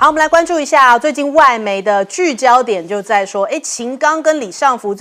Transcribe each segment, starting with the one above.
好，我们来关注一下最近外媒的聚焦点就在说，秦刚跟李尚福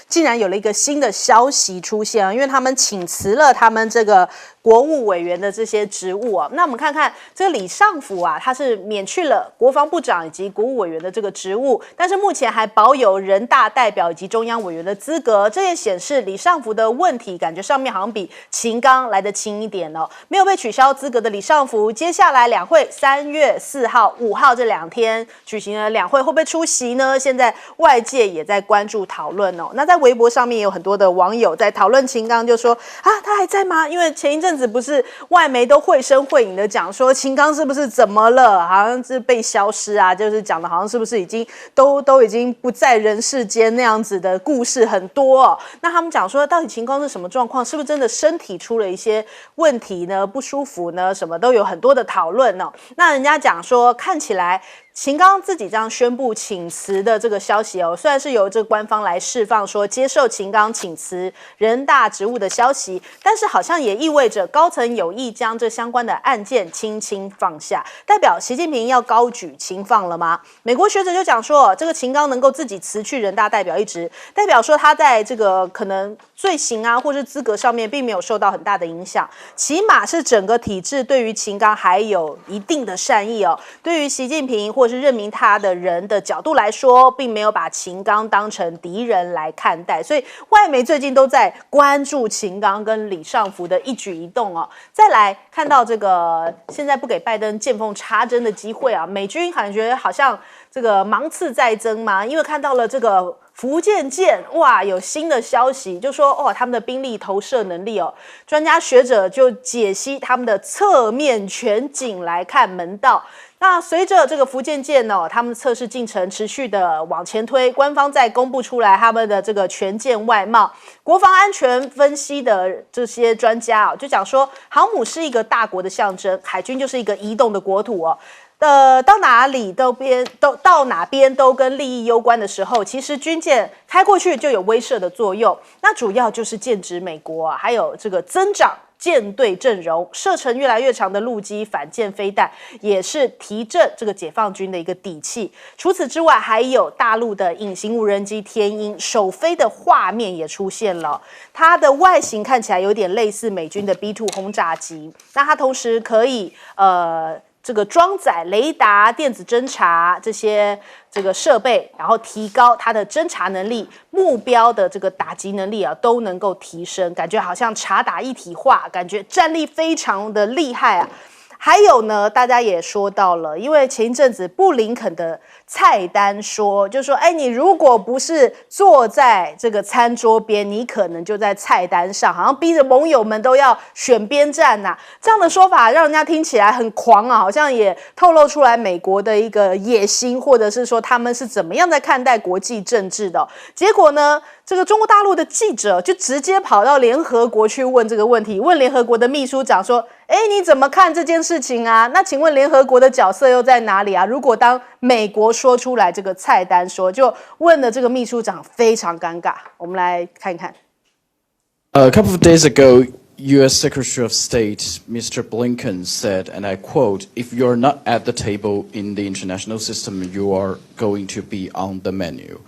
竟然有了一个新的消息出现啊，因为他们请辞了他们这个国务委员的这些职务啊。那我们看看这个李尚福啊，他是免去了国防部长以及国务委员的这个职务，但是目前还保有人大代表以及中央委员的资格，这也显示李尚福的问题感觉上面好像比秦刚来得轻一点哦。没有被取消资格的李尚福，接下来两会3月4号、5号这2天举行了两会，会不会出席呢？现在外界也在关注讨论哦。那在微博上面也有很多的网友在讨论秦刚，就说啊，他还在吗？因为前一阵子不是外媒都绘声绘影的讲说秦刚是不是怎么了，好像是被消失啊，就是讲的好像是不是已经都已经不在人世间那样子的故事很多哦。那他们讲说，到底秦刚是什么状况？是不是真的身体出了一些问题呢？不舒服呢？什么都有很多的讨论哦。那人家讲说，看起来秦刚自己这样宣布请辞的这个消息哦，虽然是由这个官方来释放说接受秦刚请辞人大职务的消息，但是好像也意味着高层有意将这相关的案件轻轻放下，代表习近平要高举轻放了吗？美国学者就讲说，这个秦刚能够自己辞去人大代表一职，代表说他在这个可能罪行啊或是资格上面并没有受到很大的影响，起码是整个体制对于秦刚还有一定的善意哦。对于习近平或是任命他的人的角度来说，并没有把秦刚当成敌人来看待，所以外媒最近都在关注秦刚跟李尚福的一举一动哦。再来看到这个现在不给拜登见缝插针的机会啊，美军感觉好像这个芒刺在增嘛，因为看到了这个福建舰，哇，有新的消息，就说他们的兵力投射能力哦，专家学者就解析他们的侧面全景来看门道。那随着这个福建舰他们测试进程持续的往前推，官方在公布出来他们的这个全舰外貌，国防安全分析的这些专家就讲说，航母是一个大国的象征，海军就是一个移动的国土哦。到哪边都跟利益攸关的时候，其实军舰开过去就有威慑的作用。那主要就是剑指美国还有这个增长舰队阵容，射程越来越长的陆基反舰飞弹，也是提振这个解放军的一个底气。除此之外，还有大陆的隐形无人机天鹰首飞的画面也出现了，它的外形看起来有点类似美军的 B2 轰炸机，那它同时可以这个装载雷达、电子侦察这个设备，然后提高它的侦察能力，目标的这个打击能力都能够提升，感觉好像察打一体化，感觉战力非常的厉害啊。还有呢，大家也说到了，因为前一阵子布林肯的菜单说，就说你如果不是坐在这个餐桌边，你可能就在菜单上，好像逼着盟友们都要选边站啊。这样的说法让人家听起来很狂啊，好像也透露出来美国的一个野心，或者是说他们是怎么样在看待国际政治的。结果呢，这个中国大陆的记者就直接跑到联合国去问这个问题，问联合国的秘书长说，你怎么看这件事情啊？那请问联合国的角色又在哪里啊？如果当美国说出来这个菜单说，就问了这个秘书长非常尴尬。我们来看看。A couple of days ago, U.S. Secretary of State Mr. Blinken said, and I quote, "If you're not at the table in the international system, you are going to be on the menu."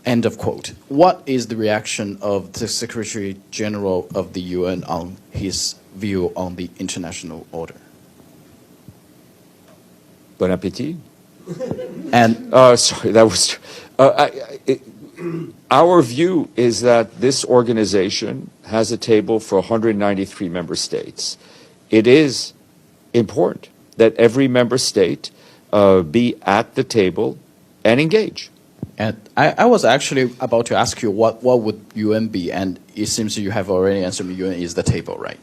End of quote. What is the reaction of the Secretary General of the UN on his view on the international order? Bon appétit. And sorry, that was. Our view is that this organization has a table for 193 member states. It is important that every member state be at the table and engage. And I was actually about to ask you what would UN be, and it seems you have already answered. UN is the table, right?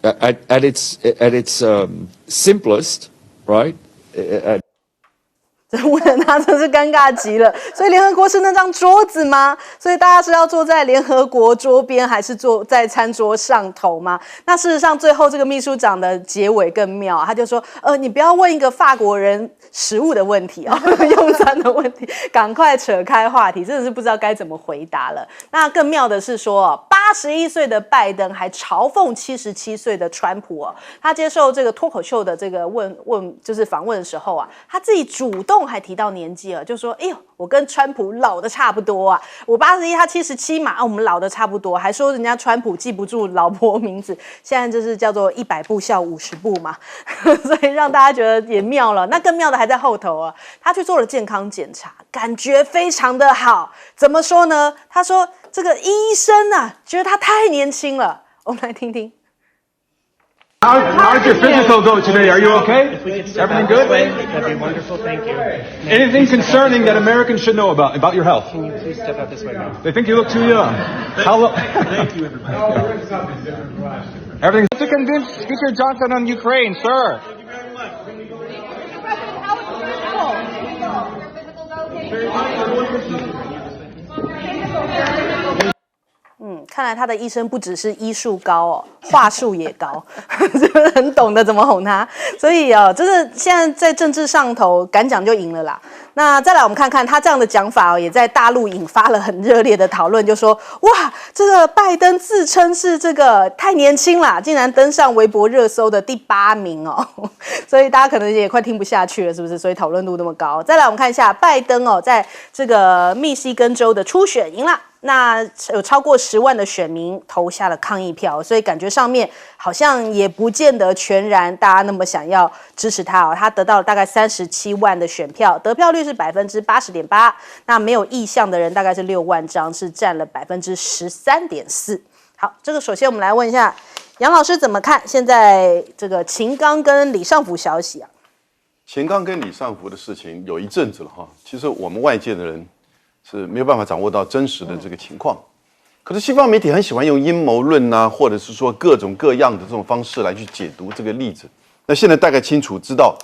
At its simplest, right? 这问的他真是尴尬极了。所以联合国是那张桌子吗？所以大家是要坐在联合国桌边，还是坐在餐桌上头吗？那事实上，最后这个秘书长的结尾更妙，他就说：你不要问一个法国人食物的问题哦，用餐的问题，赶快扯开话题，真的是不知道该怎么回答了。那更妙的是说，81岁的拜登还嘲讽77岁的川普哦，他接受这个脱口秀的这个就是访问的时候啊，他自己主动还提到年纪了，就说：“哎呦，我跟川普老的差不多啊，我81，他77嘛，我们老的差不多。”还说人家川普记不住老婆名字，现在就是叫做100步笑50步嘛，所以让大家觉得也妙了。那更妙的还在后头啊，他去做了健康检查，感觉非常的好。怎么说呢？他说这个医生啊，觉得他太年轻了。我们来听听。How'd your physical go today? Are you okay? Everything good? That'd be wonderful, thank you. Anything concerning that Americans should know about your health? Can you please step out this way now? They think you look too young. Thank you, everybody. Everything to convince Speaker Johnson on Ukraine, sir. Thank you. 看来他的医生不只是医术高哦，话术也高，就是很懂得怎么哄他。所以就是现在在政治上头敢讲就赢了啦。那再来我们看看他这样的讲法也在大陆引发了很热烈的讨论，就说哇，这个拜登自称是这个太年轻啦，竟然登上微博热搜的第8名哦，所以大家可能也快听不下去了，是不是？所以讨论度那么高。再来我们看一下拜登在这个密西根州的初选赢了。那有超过10万的选民投下了抗议票，所以感觉上面好像也不见得全然大家那么想要支持他他得到了大概37万的选票，得票率是80.8%，那没有意向的人大概是6万张，是占了13.4%。好，这个首先我们来问一下杨老师怎么看现在这个秦刚跟李尚福消息啊？秦刚跟李尚福的事情有一阵子了哈，其实我们外界的人是没有办法掌握到真实的这个情况，可是西方媒体很喜欢用阴谋论啊，或者是说各种各样的这种方式来去解读这个例子。那现在大概清楚知道，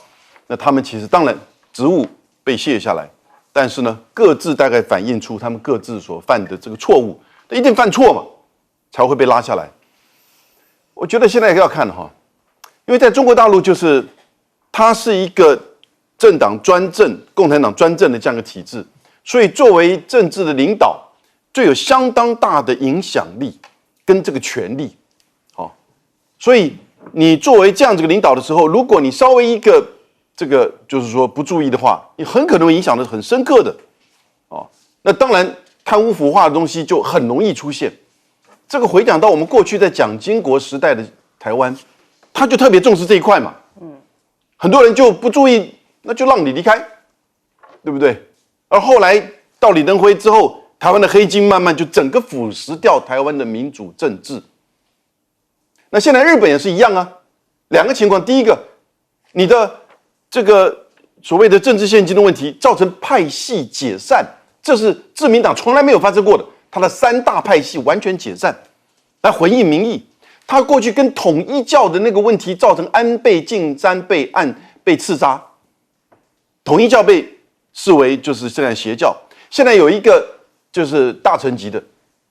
那他们其实当然职务被卸下来，但是呢，各自大概反映出他们各自所犯的这个错误，一定犯错嘛，才会被拉下来。我觉得现在要看哈，因为在中国大陆就是它是一个政党专政、共产党专政的这样一个体制。所以，作为政治的领导，最有相当大的影响力跟这个权力，所以你作为这样子个领导的时候，如果你稍微一个这个就是说不注意的话，你很可能会影响的很深刻的，那当然贪污腐化的东西就很容易出现。这个回讲到我们过去在蒋经国时代的台湾，他就特别重视这一块嘛，很多人就不注意，那就让你离开，对不对？而后来到李登辉之后，台湾的黑金慢慢就整个腐蚀掉台湾的民主政治。那现在日本也是一样啊，两个情况：第一个，你的这个所谓的政治现金的问题，造成派系解散，这是自民党从来没有发生过的，他的3大派系完全解散，来回应民意。他过去跟统一教的那个问题，造成安倍晋三被案被刺杀，统一教被视为就是现在邪教，现在有一个就是大乘级的，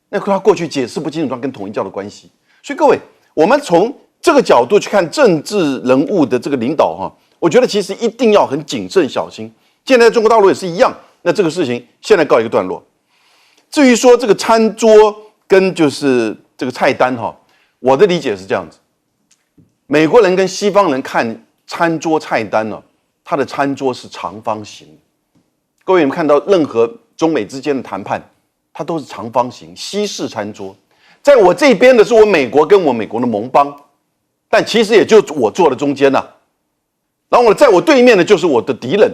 那他过去解释不清楚他跟统一教的关系，所以各位，我们从这个角度去看政治人物的这个领导我觉得其实一定要很谨慎小心。现在在中国大陆也是一样，那这个事情现在告一个段落。至于说这个餐桌跟就是这个菜单我的理解是这样子，美国人跟西方人看餐桌菜单它的餐桌是长方形。各位有没有看到任何中美之间的谈判，它都是长方形西式餐桌，在我这边的是我美国跟我美国的盟邦，但其实也就我坐的中间然后在我对面的就是我的敌人，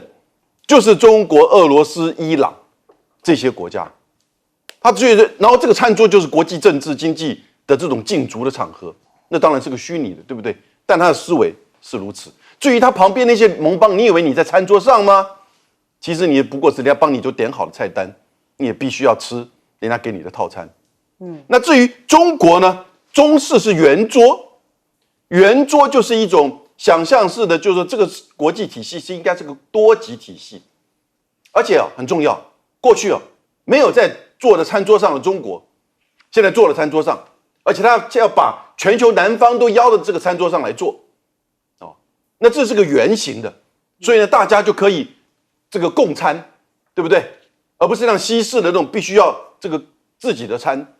就是中国、俄罗斯、伊朗这些国家。他觉得，然后这个餐桌就是国际政治经济的这种竞逐的场合，那当然是个虚拟的，对不对？但他的思维是如此。至于他旁边那些盟邦，你以为你在餐桌上吗？其实你也不过是人家帮你就点好的菜单，你也必须要吃人家给你的套餐。那至于中国呢，中式是圆桌，圆桌就是一种想象式的，就是说这个国际体系是应该是个多极体系，而且很重要，过去没有在坐的餐桌上的中国，现在坐了餐桌上，而且他要把全球南方都邀到这个餐桌上来坐，那这是个圆形的，所以呢，大家就可以这个共餐，对不对？而不是像西式的那种必须要这个自己的餐。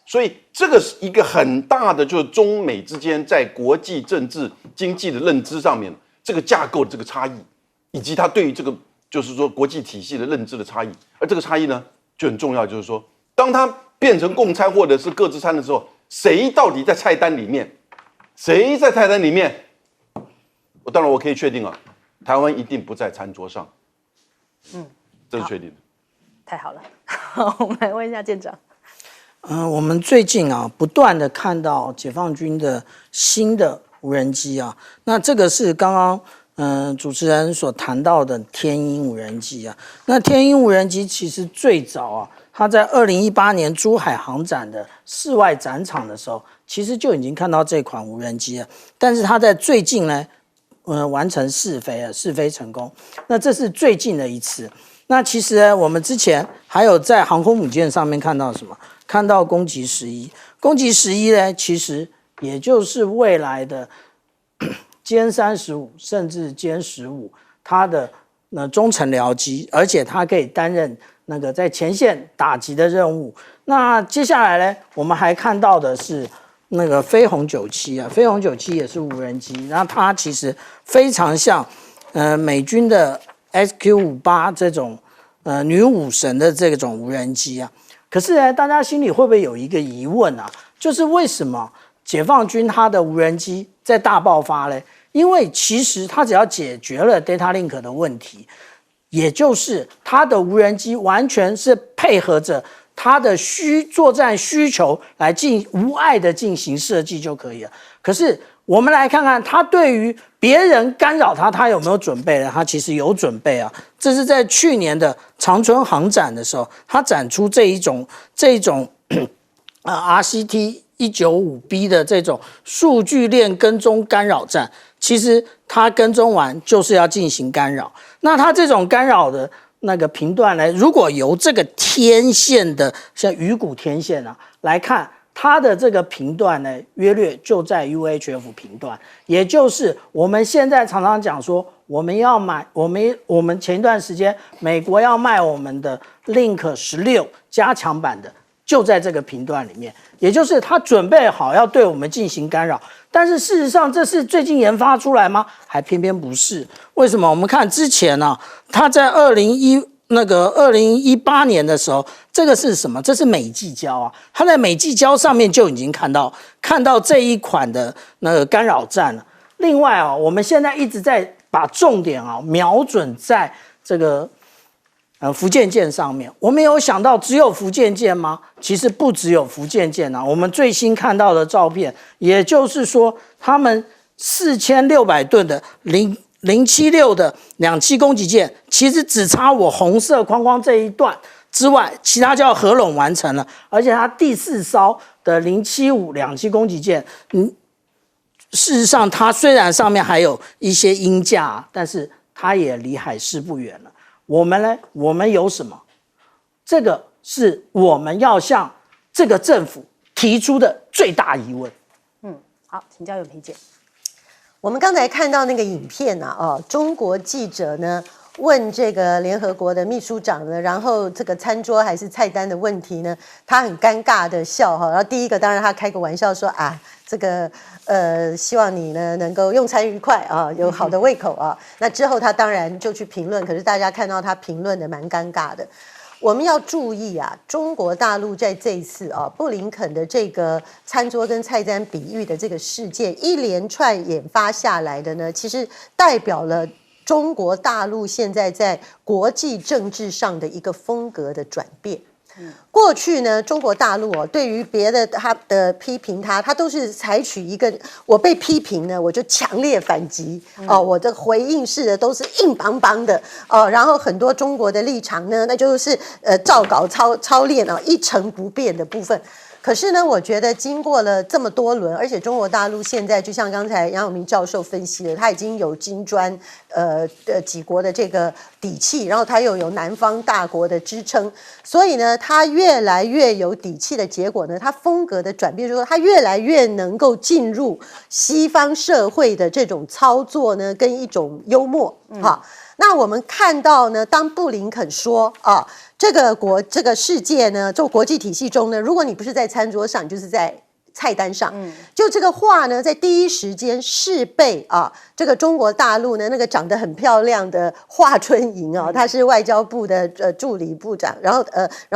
所以这个是一个很大的，就是中美之间在国际政治经济的认知上面，这个架构的这个差异，以及它对于这个就是说国际体系的认知的差异。而这个差异呢，就很重要，就是说，当它变成共餐或者是各自餐的时候，谁到底在菜单里面？谁在菜单里面？当然我可以确定了，台湾一定不在餐桌上。这是确定的。太好了，好，我们来问一下舰长。我们最近不断的看到解放军的新的无人机啊，那这个是刚刚主持人所谈到的天鹰无人机啊。那天鹰无人机其实最早它在2018年珠海航展的室外展场的时候，其实就已经看到这款无人机了，但是它在最近呢，完成试飞成功。那这是最近的一次。那其实呢，我们之前还有在航空母舰上面看到什么？看到攻击11，攻击11呢，其实也就是未来的歼35甚至歼15，它的中程僚机，而且它可以担任那个在前线打击的任务。那接下来呢，我们还看到的是那个飞鸿97飞鸿97也是无人机，然后它其实非常像美军的 SQ-58这种女武神的这种无人机啊。可是呢，大家心里会不会有一个疑问啊？就是为什么解放军它的无人机在大爆发呢？因为其实它只要解决了 data link 的问题，也就是它的无人机完全是配合着它的作战需求来无碍的进行设计就可以了。可是我们来看看它对于别人干扰它有没有准备呢？它其实有准备啊。这是在去年的长春航展的时候，它展出这一种RCT 195B 的这种数据链跟踪干扰战。其实它跟踪完就是要进行干扰。那它这种干扰的那个频段呢，如果由这个天线的像鱼骨天线来看，它的这个频段呢，约略就在 UHF 频段，也就是我们现在常常讲说，我们要买我们前一段时间美国要卖我们的 Link 16加强版的，就在这个频段里面，也就是它准备好要对我们进行干扰。但是事实上，这是最近研发出来吗？还偏偏不是。为什么？我们看之前它在2018年的时候，这个是什么？这是美济礁它在美济礁上面就已经看到这一款的那个干扰站了。另外我们现在一直在把重点瞄准在这个福建舰上面。我们有想到只有福建舰吗？其实不只有福建舰我们最新看到的照片，也就是说他们4600吨的076的2栖攻击舰，其实只差我红色框框这一段之外，其他就要合拢完成了。而且它第4艘的075 2栖攻击舰，事实上它虽然上面还有一些鹰架，但是它也离海事不远了。我们呢？我们有什么？这个是我们要向这个政府提出的最大疑问。好，请教永平姐。我们刚才看到那个影片中国记者呢问这个联合国的秘书长呢，然后这个餐桌还是菜单的问题呢，他很尴尬的笑然后第一个当然他开个玩笑说这个希望你呢能够用餐愉快有好的胃口那之后他当然就去评论，可是大家看到他评论的蛮尴尬的。我们要注意中国大陆在这一次布林肯的这个餐桌跟菜单比喻的这个事件一连串研发下来的呢，其实代表了中国大陆现在在国际政治上的一个风格的转变。过去呢，中国大陆对于别的他的批评他都是采取一个我被批评呢，我就强烈反击我的回应式的都是硬邦邦的然后很多中国的立场呢，那就是照稿操练一成不变的部分。可是呢，我觉得经过了这么多轮，而且中国大陆现在就像刚才杨永明教授分析的，他已经有金砖几国的这个底气，然后他又有南方大国的支撑，所以呢，他越来越有底气的结果呢，他风格的转变，就是说他越来越能够进入西方社会的这种操作呢，跟一种幽默，好。那我们看到呢，当布林肯说啊，这个世界呢，就国际体系中呢，如果你不是在餐桌上，你就是在菜单上。就这个话呢，在第一时间是被这个中国大陆呢那个长得很漂亮的华春莹啊，他是外交部的助理部长，然后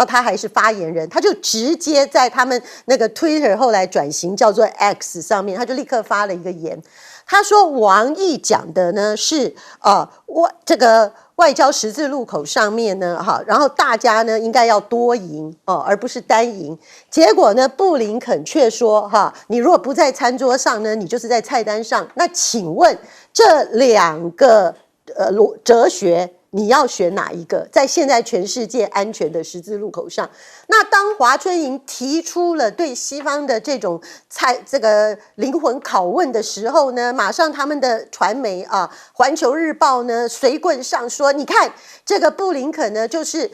他还是发言人，他就直接在他们那个 Twitter 后来转型叫做 X 上面，他就立刻发了一个言。他说王毅讲的呢是这个外交十字路口上面呢然后大家呢应该要多赢而不是单赢。结果呢布林肯却说你如果不在餐桌上呢，你就是在菜单上。那请问这两个哲学你要选哪一个？在现在全世界安全的十字路口上，那当华春莹提出了对西方的这种这个灵魂拷问的时候呢，马上他们的传媒环球日报呢随棍上说，你看这个布林肯呢就是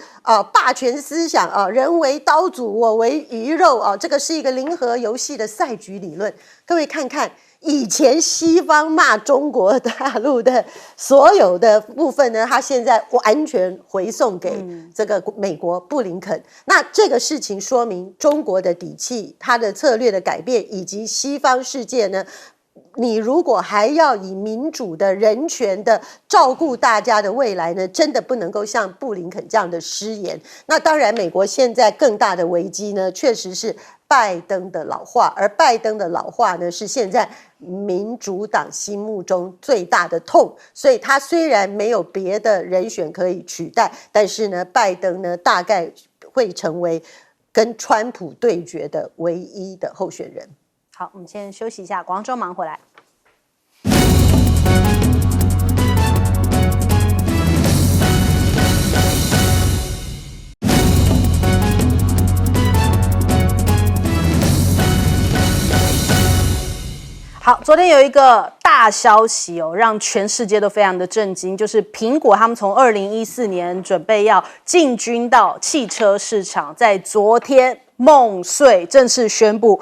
霸权思想人为刀俎我为鱼肉这个是一个零和游戏的赛局理论。各位看看。以前西方骂中国大陆的所有的部分呢，他现在完全回送给这个美国布林肯。那这个事情说明中国的底气，他的策略的改变，以及西方世界呢，你如果还要以民主的人权的照顾大家的未来呢，真的不能够像布林肯这样的失言。那当然美国现在更大的危机呢，确实是拜登的老化，而拜登的老化呢，是现在民主党心目中最大的痛。所以他虽然没有别的人选可以取代，但是呢，拜登呢大概会成为跟川普对决的唯一的候选人。好，我们先休息一下，广州忙回来。好，昨天有一个大消息让全世界都非常的震惊，就是苹果他们从2014年准备要进军到汽车市场，在昨天梦碎正式宣布，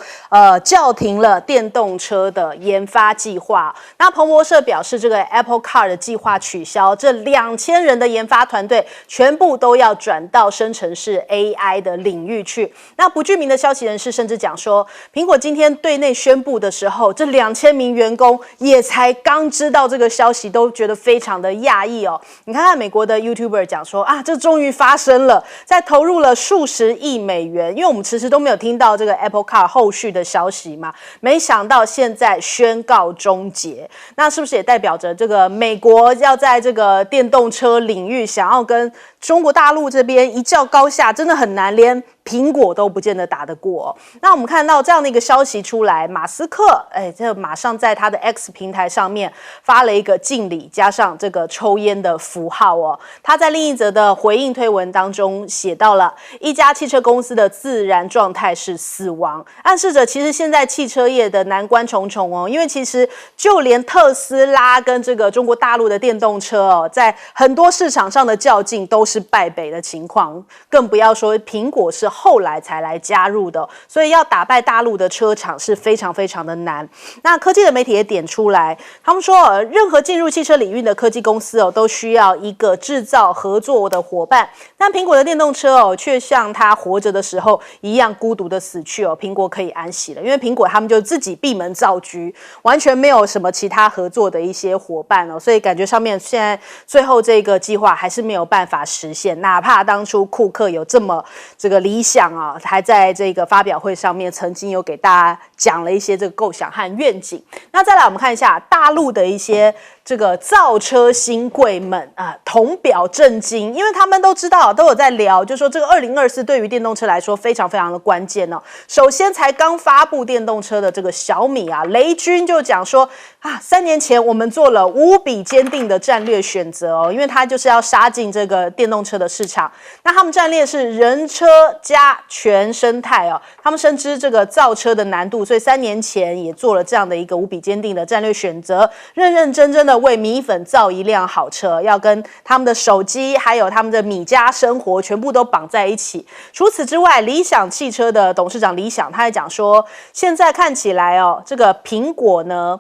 叫停了电动车的研发计划。那彭博社表示，这个 Apple Car 的计划取消，这2000人的研发团队全部都要转到生成式 AI 的领域去。那不具名的消息人士甚至讲说，苹果今天对内宣布的时候，这2000名员工也才刚知道这个消息，都觉得非常的讶异哦。你看看美国的 YouTuber 讲说这终于发生了，在投入了数十亿美元，因为我们迟迟都没有听到这个 Apple Car 后续的消息嘛，没想到现在宣告终结。那是不是也代表着这个美国要在这个电动车领域想要跟中国大陆这边一较高下，真的很难，连苹果都不见得打得过那我们看到这样的一个消息出来，马斯克这马上在他的 X 平台上面发了一个敬礼加上这个抽烟的符号他在另一则的回应推文当中写到了一家汽车公司的自然状态是死亡，暗示着其实现在汽车业的难关重重因为其实就连特斯拉跟这个中国大陆的电动车在很多市场上的较劲都是败北的情况，更不要说苹果是后来才来加入的，所以要打败大陆的车厂是非常非常的难。那科技的媒体也点出来，他们说任何进入汽车领域的科技公司都需要一个制造合作的伙伴，但苹果的电动车却像他活着的时候一样孤独的死去苹果可以安息了，因为苹果他们就自己闭门造车，完全没有什么其他合作的一些伙伴所以感觉上面现在最后这个计划还是没有办法实现，哪怕当初库克有这么这个理想还在这个发表会上面曾经有给大家讲了一些这个构想和愿景。那再来我们看一下大陆的一些这个造车新贵们啊，同表震惊，因为他们都知道，都有在聊，就说这个2024对于电动车来说非常非常的关键哦。首先才刚发布电动车的这个小米啊，雷军就讲说啊，3年前我们做了无比坚定的战略选择哦，因为他就是要杀进这个电动车的市场。那他们战略是人车加全生态哦，他们深知这个造车的难度，所以3年前也做了这样的一个无比坚定的战略选择，认认真真的为米粉造一辆好车，要跟他们的手机还有他们的米家生活全部都绑在一起。除此之外，理想汽车的董事长李想他还讲说，现在看起来哦，这个苹果呢，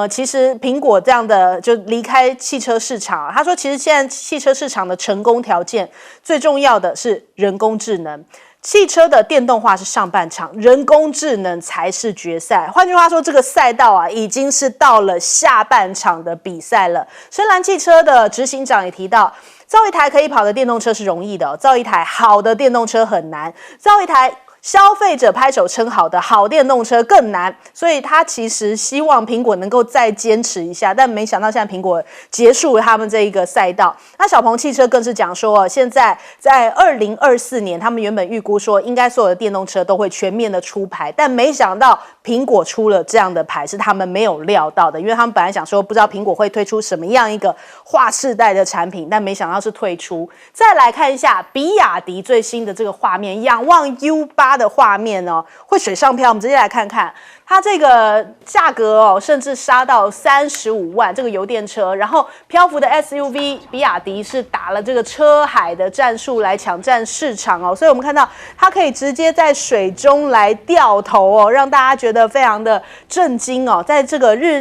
其实苹果这样的就离开汽车市场，他说其实现在汽车市场的成功条件最重要的是人工智能。汽车的电动化是上半场，人工智能才是决赛。换句话说，这个赛道啊，已经是到了下半场的比赛了。深蓝汽车的执行长也提到，造一台可以跑的电动车是容易的，造一台好的电动车很难，造一台消费者拍手称好的好电动车更难，所以他其实希望苹果能够再坚持一下，但没想到现在苹果结束了他们这一个赛道。那小鹏汽车更是讲说，现在在2024年，他们原本预估说应该所有的电动车都会全面的出牌，但没想到苹果出了这样的牌，是他们没有料到的，因为他们本来想说不知道苹果会推出什么样一个划世代的产品，但没想到是退出。再来看一下比亚迪最新的这个画面，仰望 U8的画面哦，会水上漂。我们直接来看看它这个价格哦，甚至杀到35万这个油电车，然后漂浮的 SUV 比亚迪是打了这个车海的战术来抢占市场哦，所以我们看到它可以直接在水中来掉头哦，让大家觉得非常的震惊哦。在这个瑞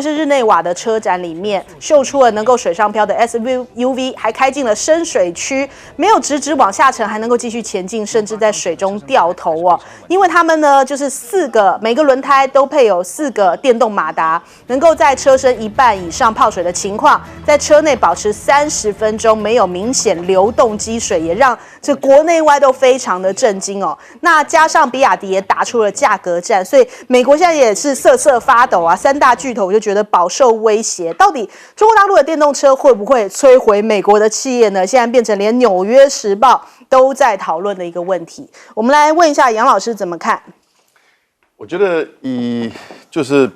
士日内瓦的车展里面，秀出了能够水上漂的 SUV， 还开进了深水区，没有直往下沉，还能够继续前进，甚至在水中掉头哦。因为他们呢，就是每个轮胎都配有4个电动马达，能够在车身一半以上泡水的情况，在车内保持30分钟没有明显流动积水，也让这国内外都非常的震惊哦。那加上比亚迪也打出了价格战，所以美国现在也是瑟瑟发抖啊，3大巨头我就觉得饱受威胁。到底中国大陆的电动车会不会摧毁美国的企业呢？现在变成连《纽约时报》都在讨论的一个问题。我们来问一下杨老师怎么看？我觉得就是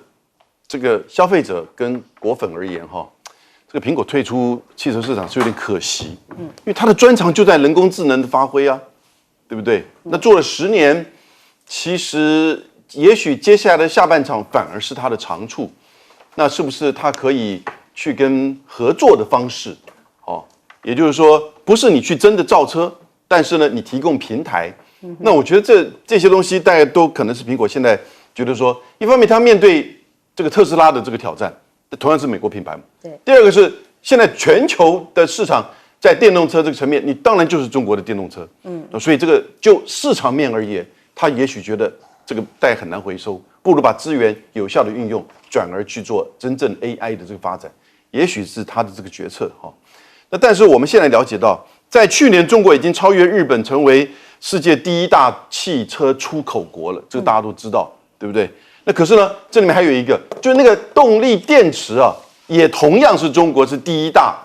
这个消费者跟果粉而言哈，这个苹果退出汽车市场是有点可惜，因为它的专长就在人工智能的发挥啊，对不对？那做了10年，其实也许接下来的下半场反而是它的长处，那是不是它可以去跟合作的方式，哦，也就是说，不是你去真的造车，但是呢，你提供平台。那我觉得这些东西大概都可能是苹果现在觉得说，一方面它面对这个特斯拉的这个挑战，同样是美国品牌嘛。对。第二个是现在全球的市场在电动车这个层面，你当然就是中国的电动车。所以这个就市场面而言，他也许觉得这个贷很难回收，不如把资源有效的运用，转而去做真正 AI 的这个发展，也许是他的这个决策哈。那但是我们现在了解到，在去年中国已经超越日本，成为世界第1大汽车出口国了，这个大家都知道，对不对？那可是呢，这里面还有一个，就是那个动力电池啊，也同样是中国是第1大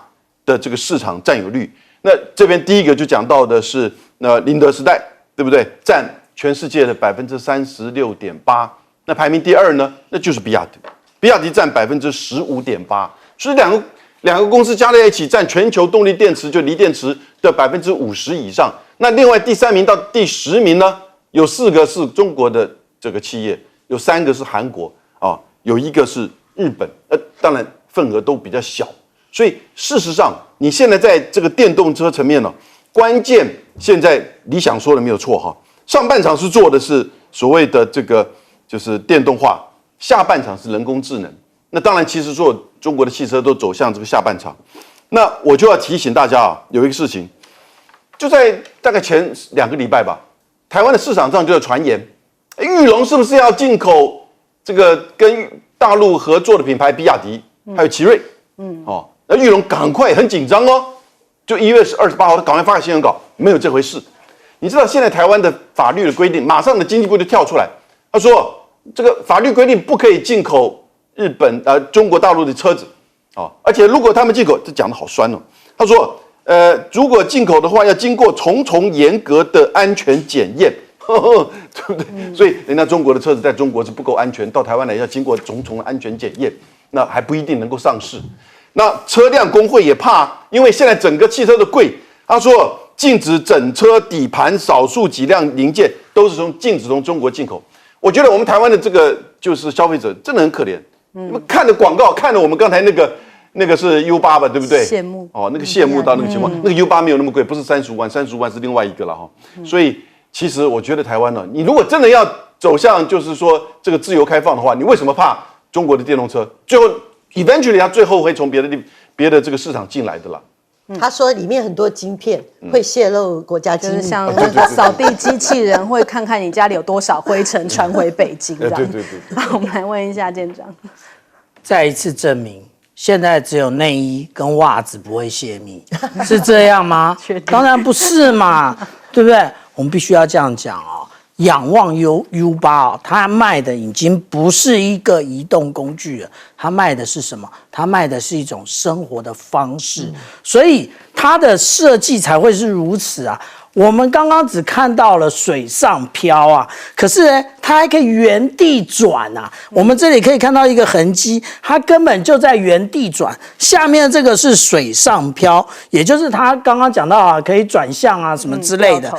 的这个市场占有率。那这边第一个就讲到的是宁德时代，对不对？占全世界的36.8%。那排名第2呢，那就是比亚迪，比亚迪占15.8%。所以两个公司加在一起，占全球动力电池就锂电池的50%以上。那另外第3名到第10名呢，有4个是中国的这个企业，有3个是韩国啊，有1个是日本，当然份额都比较小。所以事实上，你现在在这个电动车层面呢，关键现在理想说的没有错哈，上半场是做的是所谓的这个就是电动化，下半场是人工智能。那当然，其实所有中国的汽车都走向这个下半场。那我就要提醒大家啊，有一个事情。就在大概前2个礼拜吧，台湾的市场上就有传言，裕隆是不是要进口这个跟大陆合作的品牌比亚迪，还有奇瑞？那裕隆赶快很紧张哦，就1月28号，他赶快发个新闻稿，没有这回事。你知道现在台湾的法律的规定，马上的经济部就跳出来，他说这个法律规定不可以进口日本中国大陆的车子而且如果他们进口，这讲的好酸哦。他说，如果进口的话，要经过重重严格的安全检验，对不对？所以人家中国的车子在中国是不够安全，到台湾来要经过重重的安全检验，那还不一定能够上市。那车辆工会也怕，因为现在整个汽车的贵，他说禁止整车底盘少数几辆零件都是禁止从中国进口。我觉得我们台湾的这个就是消费者真的很可怜。看着广告，看着我们刚才那个是 U8 吧，对不对？羡慕那个羡慕到那个情况，那个 U8 没有那么贵，不是35万，35万是另外一个了哈。所以其实我觉得台湾呢，你如果真的要走向就是说这个自由开放的话，你为什么怕中国的电动车？最后 eventually 它最后会从别的这个市场进来的啦。他说里面很多晶片会泄露国家机密，就是像扫地机器人会看看你家里有多少灰尘传回北京这样。对。好，我们来问一下舰长，再一次证明，现在只有内衣跟袜子不会泄密，是这样吗？当然不是嘛，对不对？我们必须要这样讲哦。仰望 U8 它卖的已经不是一个移动工具了，它卖的是什么？它卖的是一种生活的方式，所以它的设计才会是如此啊。我们刚刚只看到了水上漂啊，可是呢，它还可以原地转啊。我们这里可以看到一个痕迹，它根本就在原地转。下面这个是水上漂，也就是它刚刚讲到啊，可以转向啊什么之类的。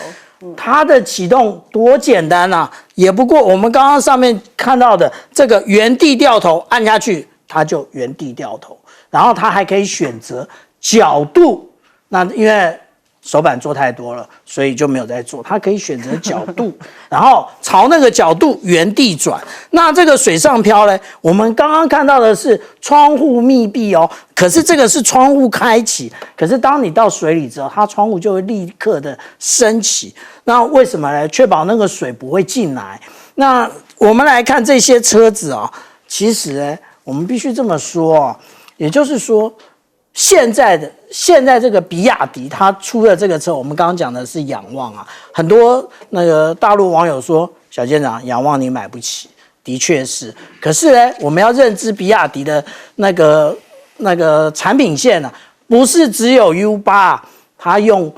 它的启动多简单啊，也不过我们刚刚上面看到的这个原地掉头按下去，它就原地掉头，然后它还可以选择角度。那因为手板做太多了，所以就没有在做。它可以选择角度，然后朝那个角度原地转。那这个水上漂呢？我们刚刚看到的是窗户密闭哦，可是这个是窗户开启。可是当你到水里之后，它窗户就会立刻的升起。那为什么呢？确保那个水不会进来。那我们来看这些车子啊，其实呢，我们必须这么说啊，也就是说。现在这个比亚迪它出的这个车，我们刚刚讲的是仰望啊，很多那个大陆网友说小舰长仰望你买不起，的确是。可是呢，我们要认知比亚迪的那个产品线啊，不是只有 U8，它用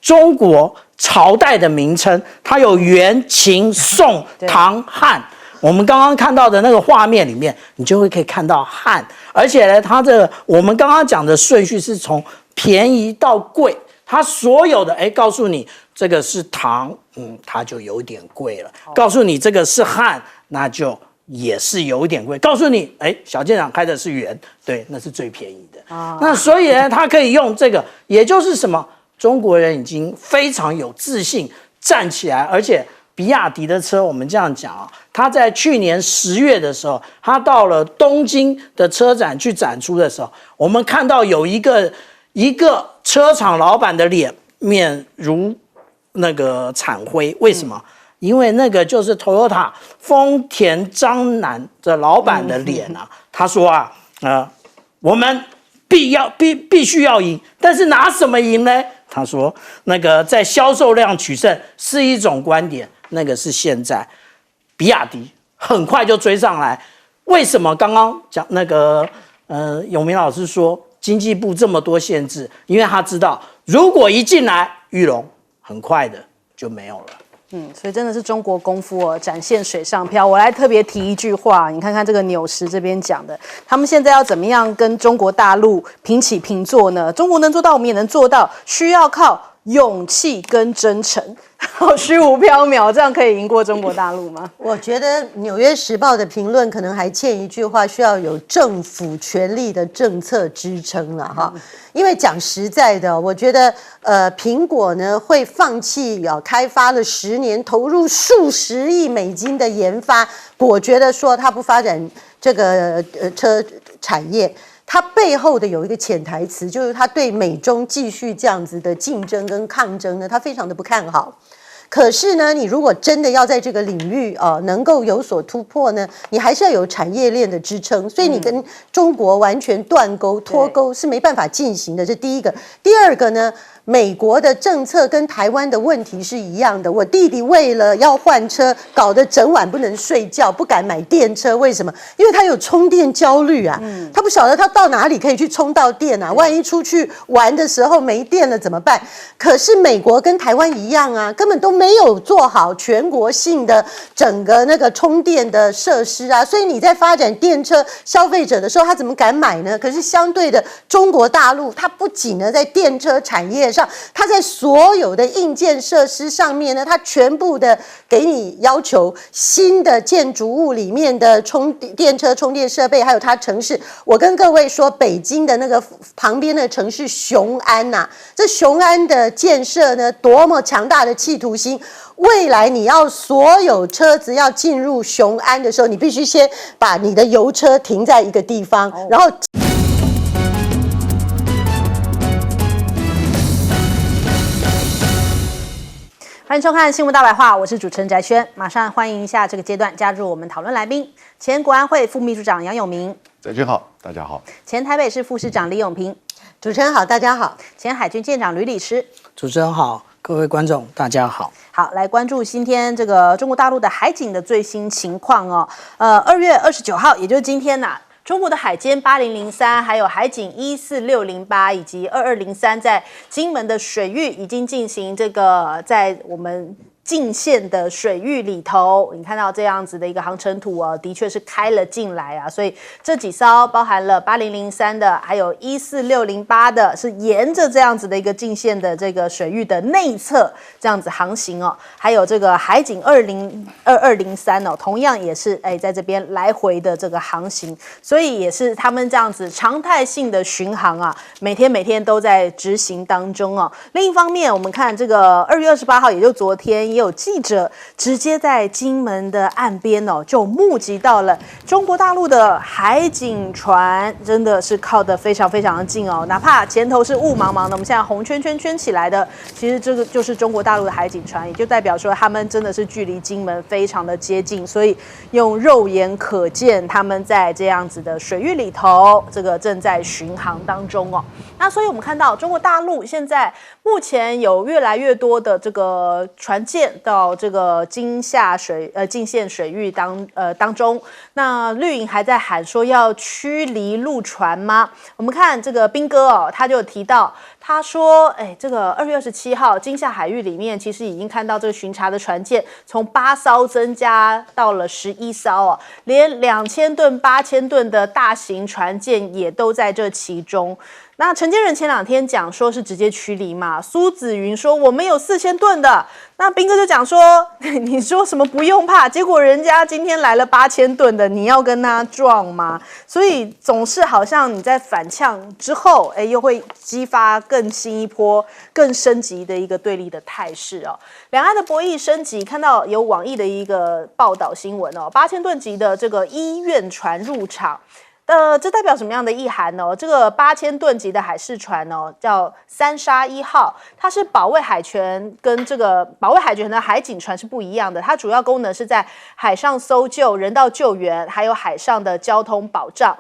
中国朝代的名称，它有元、秦、宋、唐、汉。我们刚刚看到的那个画面里面，你就会可以看到汉，而且呢，它我们刚刚讲的顺序是从便宜到贵，它所有的告诉你这个是唐，它就有点贵了；告诉你这个是汉，那就也是有一点贵；告诉你，小舰长开的是元，对，那是最便宜的。那所以呢，它可以用这个，也就是什么？中国人已经非常有自信站起来，而且。比亚迪的车，我们这样讲啊，他在去年10月的时候，他到了东京的车展去展出的时候，我们看到有一个车厂老板的脸面如那个惨灰，为什么？因为那个就是 Toyota 丰田章男的老板的脸啊。他说啊，我们必须要赢，但是拿什么赢呢？他说，那个在销售量取胜是一种观点。那个是现在，比亚迪很快就追上来。为什么刚刚讲那个永明老师说经济部这么多限制？因为他知道，如果一进来，裕隆很快的就没有了。所以真的是中国功夫哦，展现水上漂。我来特别提一句话，你看看这个纽时这边讲的，他们现在要怎么样跟中国大陆平起平坐呢？中国能做到，我们也能做到，需要靠勇气跟真诚。虚无缥缈，这样可以赢过中国大陆吗？我觉得《纽约时报》的评论可能还欠一句话，需要有政府权力的政策支撑了哈。因为讲实在的，我觉得苹果呢会放弃开发了10年，投入数十亿美金的研发，我觉得说它不发展这个车产业。它背后的有一个潜台词，就是它对美中继续这样子的竞争跟抗争呢，它非常的不看好。可是呢，你如果真的要在这个领域能够有所突破呢，你还是要有产业链的支撑。所以你跟中国完全断钩脱钩是没办法进行的，这第一个。第二个呢，美国的政策跟台湾的问题是一样的。我弟弟为了要换车，搞得整晚不能睡觉，不敢买电车。为什么？因为他有充电焦虑啊，他不晓得他到哪里可以去充到电啊，万一出去玩的时候没电了怎么办？可是美国跟台湾一样啊，根本都没有做好全国性的整个那个充电的设施啊，所以你在发展电车消费者的时候，他怎么敢买呢？可是相对的，中国大陆它不仅呢在电车产业上，它在所有的硬件设施上面呢，它全部的给你要求新的建筑物里面的电车充电设备，还有它城市。我跟各位说，北京的那个旁边的城市雄安呐，这雄安的建设呢，多么强大的企图心！未来你要所有车子要进入雄安的时候，你必须先把你的油车停在一个地方，然后。欢迎收看《新闻大白话》，我是主持人翟轩，马上欢迎一下这个阶段加入我们讨论来宾：前国安会副秘书长杨永明，翟军好，大家好；前台北市副市长李永平，主持人好，大家好；前海军舰长吕礼师，主持人好，各位观众大家好。好，来关注今天这个中国大陆的海警的最新情况哦。2月29号，也就是今天呐。中国的海监8003，还有海警14608以及2203，在金门的水域已经进行这个在我们进线的水域里头，你看到这样子的一个航程图哦，的确是开了进来啊。所以这几艘包含了8003的，还有14608的，是沿着这样子的一个进线的这个水域的内侧这样子航行哦。还有这个海警2203哦，同样也是在这边来回的这个航行，所以也是他们这样子常态性的巡航啊，每天都在执行当中哦。另一方面，我们看这个2月28号，也就昨天。也有记者直接在金门的岸边哦，就目击到了中国大陆的海警船，真的是靠得非常的近哦。哪怕前头是雾茫茫的，我们现在红圈圈圈起来的，其实这个就是中国大陆的海警船，也就代表说他们真的是距离金门非常的接近，所以用肉眼可见他们在这样子的水域里头，这个正在巡航当中哦。那所以我们看到中国大陆现在目前有越来越多的这个船舰到这个金线水域当中，那绿营还在喊说要驱离陆船吗？我们看这个兵哥哦，他就有提到，他说，这个2月27号金厦海域里面，其实已经看到这个巡查的船舰从8艘增加到了11艘哦，连2000吨、8000吨的大型船舰也都在这其中。那陈建仁前2天讲说是直接驱离嘛，苏紫云说我们有4000吨的，那兵哥就讲说你说什么不用怕，结果人家今天来了8000吨的，你要跟他撞吗？所以总是好像你在反呛之后，又会激发更新一波、更升级的一个对立的态势哦。两岸的博弈升级，看到有网易的一个报道新闻哦，8000吨级的这个医院船入场。这代表什么样的意涵呢？这个8000吨级的海事船哦，叫三沙1号，它是保卫海权，跟这个保卫海权的海警船是不一样的。它主要功能是在海上搜救、人道救援，还有海上的交通保障。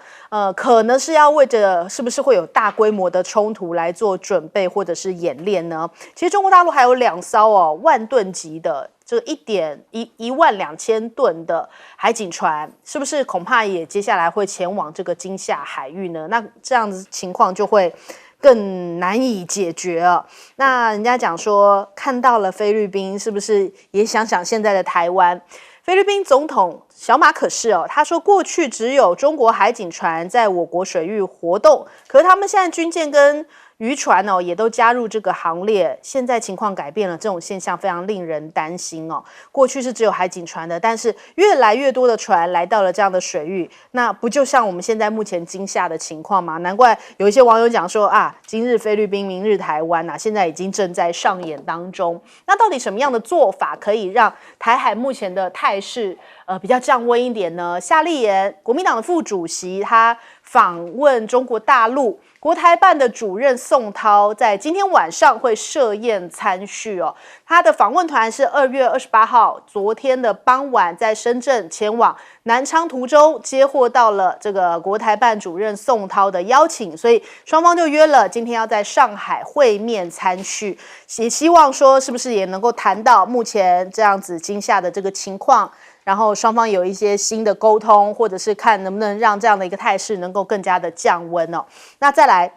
可能是要为着是不是会有大规模的冲突来做准备或者是演练呢？其实中国大陆还有2艘哦，10000吨级的。这12000吨的海警船，是不是恐怕也接下来会前往这个金厦海域呢？那这样子情况就会更难以解决了。那人家讲说，看到了菲律宾，是不是也想想现在的台湾？菲律宾总统小马可仕他说过去只有中国海警船在我国水域活动，可是他们现在军舰跟渔船也都加入这个行列，现在情况改变了，这种现象非常令人担心哦。过去是只有海警船的，但是越来越多的船来到了这样的水域，那不就像我们现在目前金厦的情况吗？难怪有一些网友讲说啊，今日菲律宾，明日台湾现在已经正在上演当中。那到底什么样的做法可以让台海目前的态势比较降温一点呢？夏立言，国民党的副主席，他访问中国大陆。国台办的主任宋涛在今天晚上会设宴参叙哦。他的访问团是2月28号，昨天的傍晚在深圳前往南昌途中接获到了这个国台办主任宋涛的邀请，所以双方就约了今天要在上海会面参叙，也希望说是不是也能够谈到目前这样子惊吓的这个情况。然后双方有一些新的沟通，或者是看能不能让这样的一个态势能够更加的降温哦。那再来，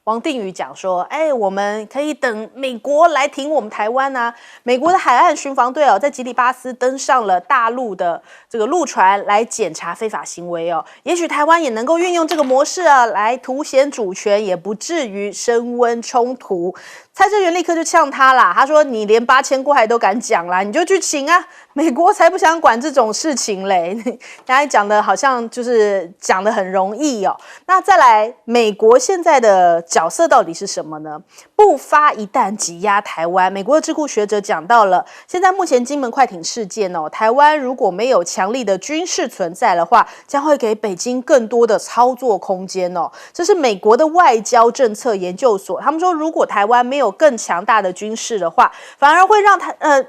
王定宇讲说，我们可以等美国来挺我们台湾啊。美国的海岸巡防队哦，在吉里巴斯登上了大陆的这个陆船来检查非法行为哦。也许台湾也能够运用这个模式啊，来凸显主权，也不至于升温冲突。蔡正元立刻就呛他啦，他说你连8000过海都敢讲啦，你就去请啊，美国才不想管这种事情嘞。刚才讲的好像就是讲的很容易哦。那再来，美国现在的角色到底是什么呢？不发一弹挤压台湾。美国的智库学者讲到了，现在目前金门快艇事件哦，台湾如果没有强力的军事存在的话，将会给北京更多的操作空间哦。这是美国的外交政策研究所，他们说，如果台湾没有更强大的军事的话，反而会让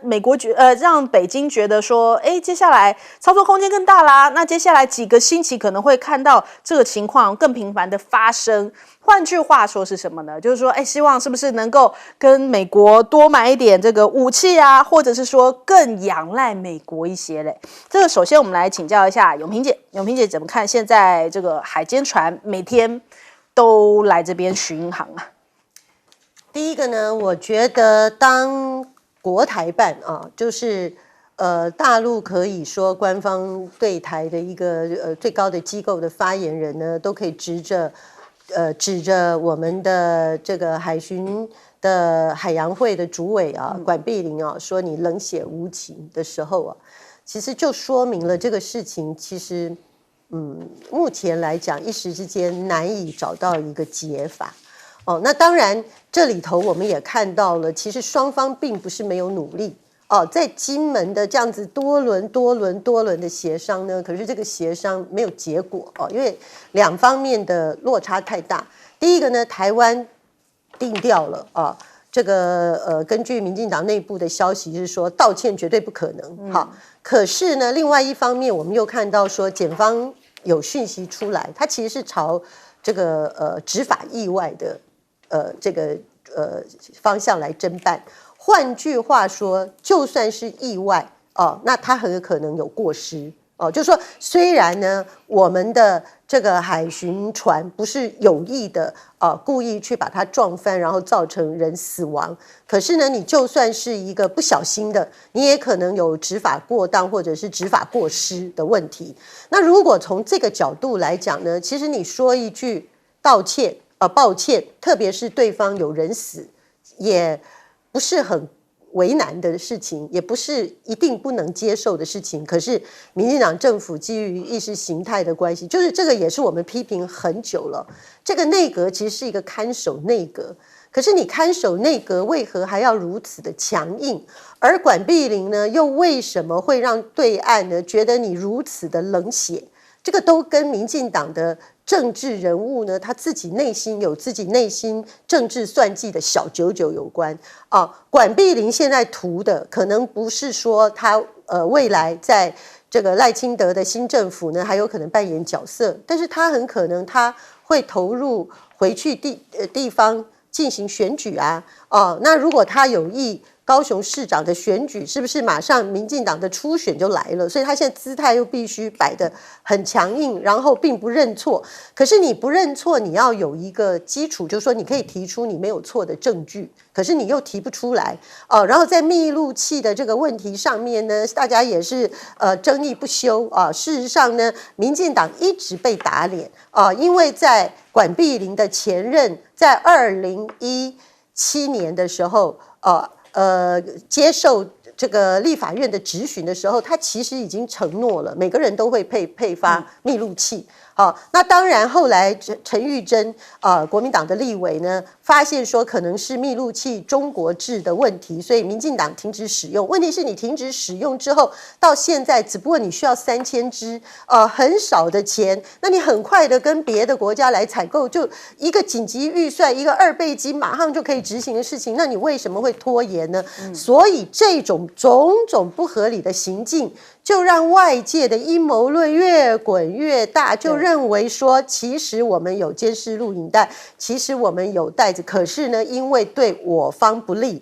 美国让北京觉得说，接下来操作空间更大啦。那接下来几个星期可能会看到这个情况更频繁的发生。换句话说是什么呢？就是说，希望是不是能够跟美国多买一点这个武器啊，或者是说更仰赖美国一些嘞？这个首先我们来请教一下永平姐，永平姐怎么看现在这个海监船每天都来这边巡航啊？第一个呢，我觉得当国台办啊，就是大陆可以说官方对台的一个最高的机构的发言人呢，都可以指着我们的这个海巡的海洋会的主委啊，管碧玲啊，说你冷血无情的时候啊，其实就说明了这个事情其实目前来讲一时之间难以找到一个解法。哦，那当然，这里头我们也看到了，其实双方并不是没有努力哦，在金门的这样子多轮的协商呢，可是这个协商没有结果哦，因为两方面的落差太大。第一个呢，台湾定调了啊，这个根据民进党内部的消息是说道歉绝对不可能。好，可是呢，另外一方面我们又看到说检方有讯息出来，它其实是朝这个执法意外的。这个方向来侦办。换句话说，就算是意外哦，那他很有可能有过失哦。就是说，虽然呢，我们的这个海巡船不是有意的故意去把它撞翻，然后造成人死亡，可是呢，你就算是一个不小心的，你也可能有执法过当或者是执法过失的问题。那如果从这个角度来讲呢，其实你说一句道歉。抱歉，特别是对方有人死，也不是很为难的事情，也不是一定不能接受的事情。可是民进党政府基于意识形态的关系，就是这个也是我们批评很久了。这个内阁其实是一个看守内阁，可是你看守内阁为何还要如此的强硬？而管碧玲呢，又为什么会让对岸呢觉得你如此的冷血？这个都跟民进党的政治人物呢，他自己内心有自己内心政治算计的小九九有关啊。管碧玲现在图的可能不是说他未来在这个赖清德的新政府呢还有可能扮演角色，但是他很可能他会投入回去地方进行选举啊。那如果他有意高雄市长的选举，是不是马上民进党的初选就来了？所以他现在姿态又必须摆得很强硬，然后并不认错。可是你不认错，你要有一个基础，就是说你可以提出你没有错的证据，可是你又提不出来然后在密录器的这个问题上面呢，大家也是争议不休啊。事实上呢，民进党一直被打脸因为在管碧玲的前任在2017年的时候接受这个立法院的质询的时候，他其实已经承诺了，每个人都会配发密录器那当然后来陈玉珍国民党的立委呢，发现说可能是密录器中国制的问题，所以民进党停止使用。问题是你停止使用之后，到现在只不过你需要3000支，很少的钱，那你很快的跟别的国家来采购，就一个紧急预算，一个2倍金，马上就可以执行的事情，那你为什么会拖延呢？所以这种种种不合理的行径，就让外界的阴谋论越滚越大，就认为说，其实我们有监视录影带，其实我们有袋子，可是呢，因为对我方不利，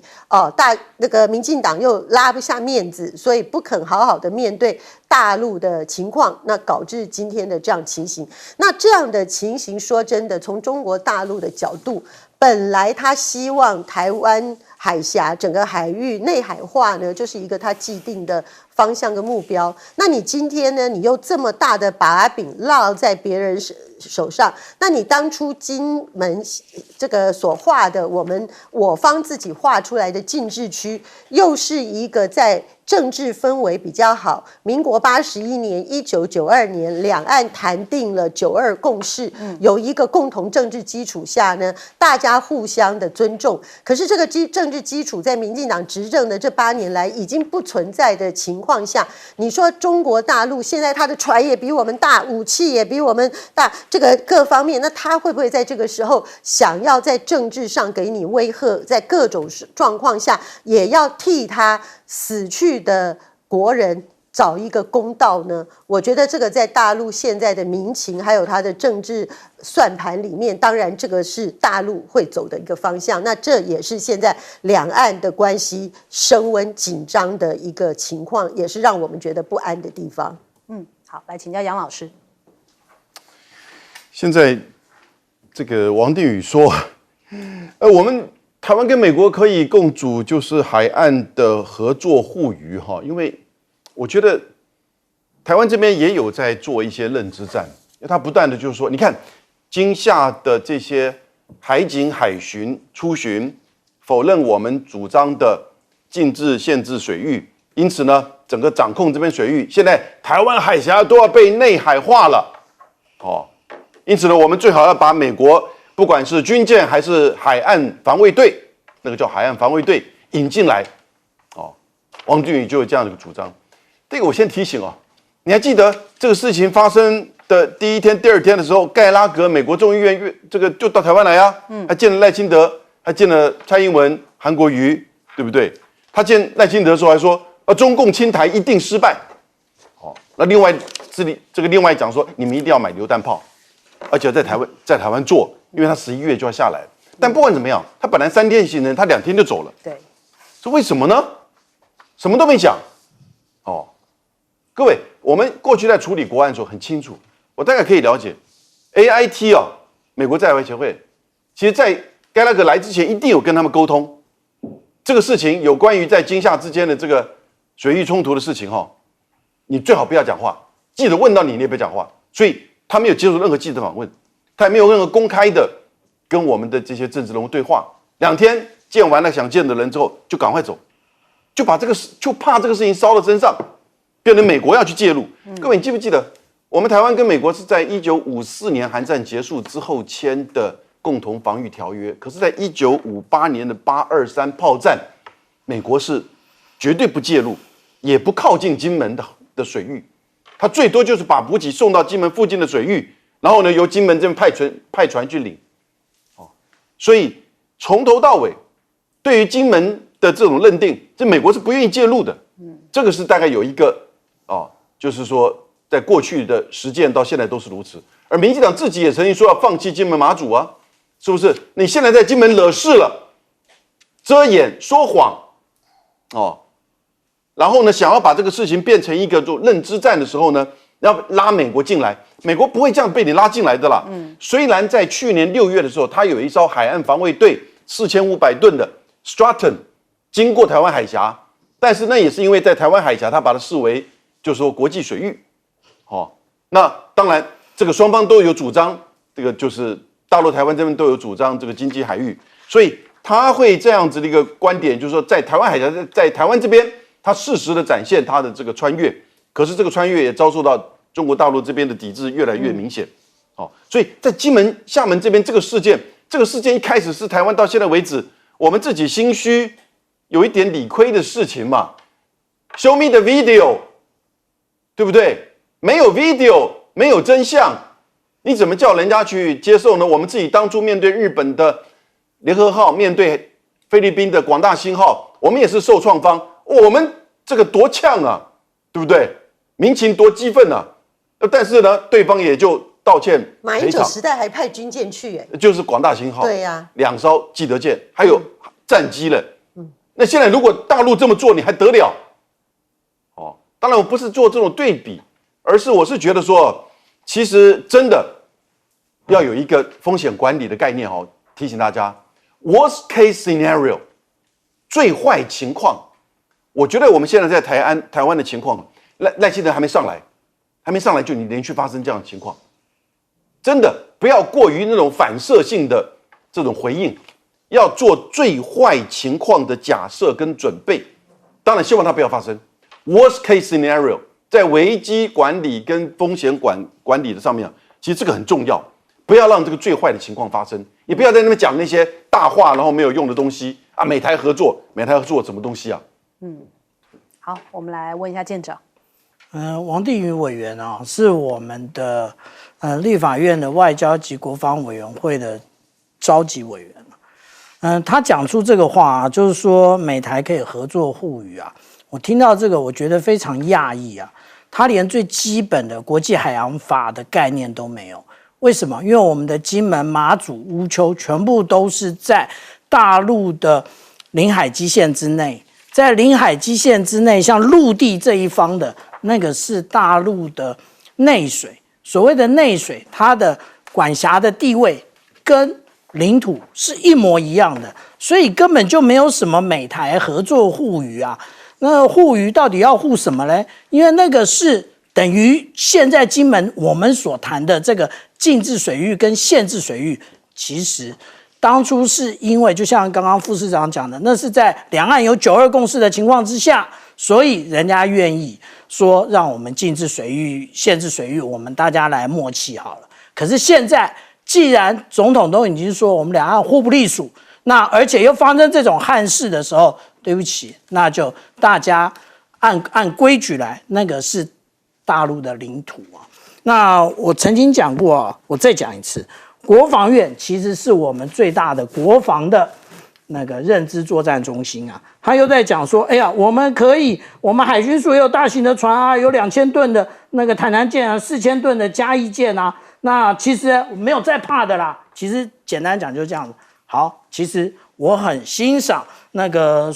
那个民进党又拉不下面子，所以不肯好好的面对大陆的情况，那导致今天的这样情形。那这样的情形，说真的，从中国大陆的角度，本来他希望台湾海峡整个海域内海化呢，就是一个他既定的方向跟目标。那你今天呢，你又这么大的把柄落在别人手上，那你当初金门这个所画的我方自己画出来的禁制区，又是一个在政治氛围比较好，民国81年、1992年两岸谈定了9·2共识，有一个共同政治基础下呢，大家互相的尊重。可是这个政治基础在民进党执政的这8年来已经不存在的情况下，你说中国大陆现在他的船也比我们大，武器也比我们大，这个各方面，那他会不会在这个时候想要在政治上给你威吓，在各种状况下也要替他死去的国人找一个公道呢？我觉得这个在大陆现在的民情还有他的政治算盘里面，当然这个是大陆会走的一个方向，那这也是现在两岸的关系升温紧张的一个情况，也是让我们觉得不安的地方。好，来请教杨老师。现在这个王定宇说，我们台湾跟美国可以共组就是海岸的合作护渔哈，因为我觉得台湾这边也有在做一些认知战，因为他不断的就是说，你看今夏的这些海警海巡出巡，否认我们主张的禁制限制水域，因此呢，整个掌控这边水域，现在台湾海峡都要被内海化了，因此呢，我们最好要把美国不管是军舰还是海岸防卫队，那个叫海岸防卫队引进来，王定宇就有这样的一个主张。这个我先提醒你还记得这个事情发生的第1天、第2天的时候，盖拉格美国众议院这个就到台湾来啊，还见了赖清德，还见了蔡英文、韩国瑜，对不对？他见赖清德的时候还说，中共侵台一定失败。那另外另外讲说，你们一定要买榴弹炮。而且在台湾做，因为他11月就要下来。但不管怎么样，他本来3天行程，他2天就走了。对，这为什么呢？什么都没讲。各位，我们过去在处理国案的时候很清楚，我大概可以了解 ，AIT 美国在台湾协会，其实在盖拉格来之前一定有跟他们沟通这个事情，有关于在今夏之间的这个水域冲突的事情你最好不要讲话，记者问到你也别讲话。所以他没有接受任何记者访问，他也没有任何公开的跟我们的这些政治人物对话。2天见完了想见的人之后，就赶快走，就怕这个事情烧到身上，变成美国要去介入。各位，你记不记得我们台湾跟美国是在1954年韩战结束之后签的共同防御条约？可是，在1958年的8·23炮战，美国是绝对不介入，也不靠近金门的水域。他最多就是把补给送到金门附近的水域，然后呢由金门这边派船去领。所以从头到尾，对于金门的这种认定，这美国是不愿意介入的。这个是大概有一个就是说在过去的实践到现在都是如此。而民进党自己也曾经说要放弃金门马祖啊，是不是？你现在在金门惹事了，遮掩说谎，然后呢，想要把这个事情变成一个做认知战的时候呢，要拉美国进来，美国不会这样被你拉进来的啦。虽然在去年6月的时候，他有一艘海岸防卫队4500吨的 Stratton 经过台湾海峡，但是那也是因为在台湾海峡，他把它视为就是说国际水域。那当然这个双方都有主张，这个就是大陆台湾这边都有主张这个经济海域，所以他会这样子的一个观点，就是说在台湾海峡，在台湾这边。他适时的展现他的这个穿越，可是这个穿越也遭受到中国大陆这边的抵制越来越明显。哦，所以在金门、厦门这边这个事件一开始是台湾到现在为止，我们自己心虚，有一点理亏的事情嘛。Show me the video， 对不对？没有 video， 没有真相，你怎么叫人家去接受呢？我们自己当初面对日本的联合号，面对菲律宾的广大兴号，我们也是受创方，我们这个多呛啊，对不对？民情多激愤啊！但是呢，对方也就道歉马英九时代还派军舰去，就是广大兴号，对呀，2艘记得舰，还有战机了。那现在如果大陆这么做，你还得了？哦，当然我不是做这种对比，而是我是觉得说，其实真的要有一个风险管理的概念哦，提醒大家 ，worst case scenario， 最坏情况，我觉得我们现在在台湾的情况，赖清德还没上来就你连续发生这样的情况，真的不要过于那种反射性的这种回应，要做最坏情况的假设跟准备。当然希望它不要发生。Worst case scenario， 在危机管理跟风险管理的上面，其实这个很重要，不要让这个最坏的情况发生。也不要在那边讲那些大话，然后没有用的东西啊。美台合作什么东西啊？好，我们来问一下舰长。王定宇委员啊，是我们的立法院的外交及国防委员会的召集委员。他讲出这个话啊，就是说美台可以合作互娱啊。我听到这个，我觉得非常讶异啊。他连最基本的国际海洋法的概念都没有。为什么？因为我们的金门、马祖、乌丘全部都是在大陆的领海基线之内，在领海基线之内，像陆地这一方的那个是大陆的内水。所谓的内水，它的管辖的地位跟领土是一模一样的，所以根本就没有什么美台合作互娱啊。那互娱到底要互什么呢？因为那个是等于现在金门我们所谈的这个禁制水域跟限制水域，其实当初是因为就像刚刚副市长讲的，那是在两岸有9·2共识的情况之下，所以人家愿意说让我们禁制水域、限制水域，我们大家来默契好了。可是现在既然总统都已经说我们两岸互不隶属，那而且又发生这种憾事的时候，对不起，那就大家按规矩来，那个是大陆的领土啊。那我曾经讲过啊，我再讲一次，国防院其实是我们最大的国防的那个认知作战中心啊。他又在讲说，哎呀，我们海军署也有大型的船啊，有2000吨的那个台南舰啊，4000吨的嘉义舰啊。那其实没有再怕的啦。其实简单讲就是这样子。好，其实我很欣赏那个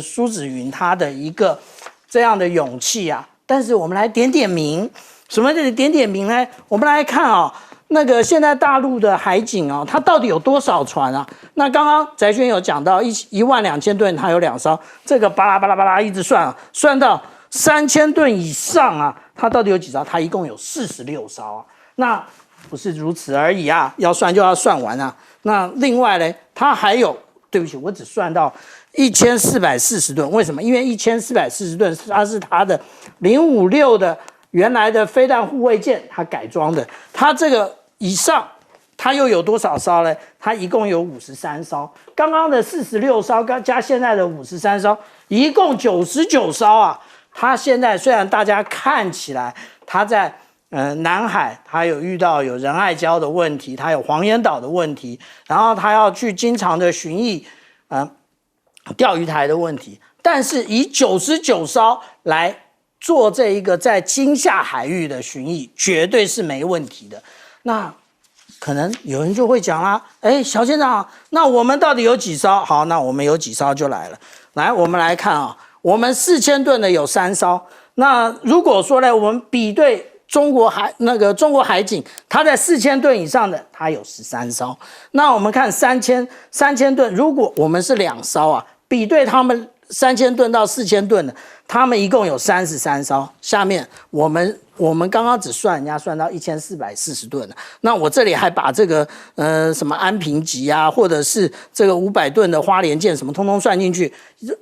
苏紫云他的一个这样的勇气啊。但是我们来点点名，什么叫点点名呢？我们来看啊，那个现在大陆的海警啊，它到底有多少船啊？那刚刚翟轩有讲到12000吨，它有2艘，这个巴拉巴拉巴拉一直算啊，算到3000吨以上啊，它到底有几艘？它一共有46艘啊。那不是如此而已啊，要算就要算完啊。那另外呢，它还有，对不起，我只算到1440吨。为什么？因为1440吨它是它的056的原来的飞弹护卫舰，它改装的。它这个以上，它又有多少艘呢？它一共有53艘。刚刚的46艘加现在的53艘，一共99艘啊。它现在虽然大家看起来它在南海它有遇到有仁爱礁的问题，它有黄岩岛的问题，然后它要去经常的巡弋钓鱼台的问题，但是以99艘来做这一个在金厦海域的巡弋，绝对是没问题的。那可能有人就会讲啦，小舰长，那我们到底有几艘？好，那我们有几艘就来了。来，我们来看啊，我们4000吨的有3艘。那如果说呢，我们比对中国海警，它在4000吨以上的，它有13艘。那我们看3000吨，如果我们是2艘啊，比对他们3000吨到4000吨的，他们一共有33艘。下面我们刚刚只算人家算到1440吨了。那我这里还把这个什么安平级啊，或者是这个500吨的花莲舰什么通通算进去。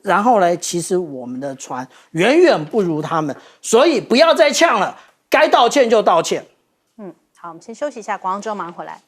然后呢，其实我们的船远远不如他们，所以不要再呛了。该道歉就道歉。好，我们先休息一下，广告之后马上回来。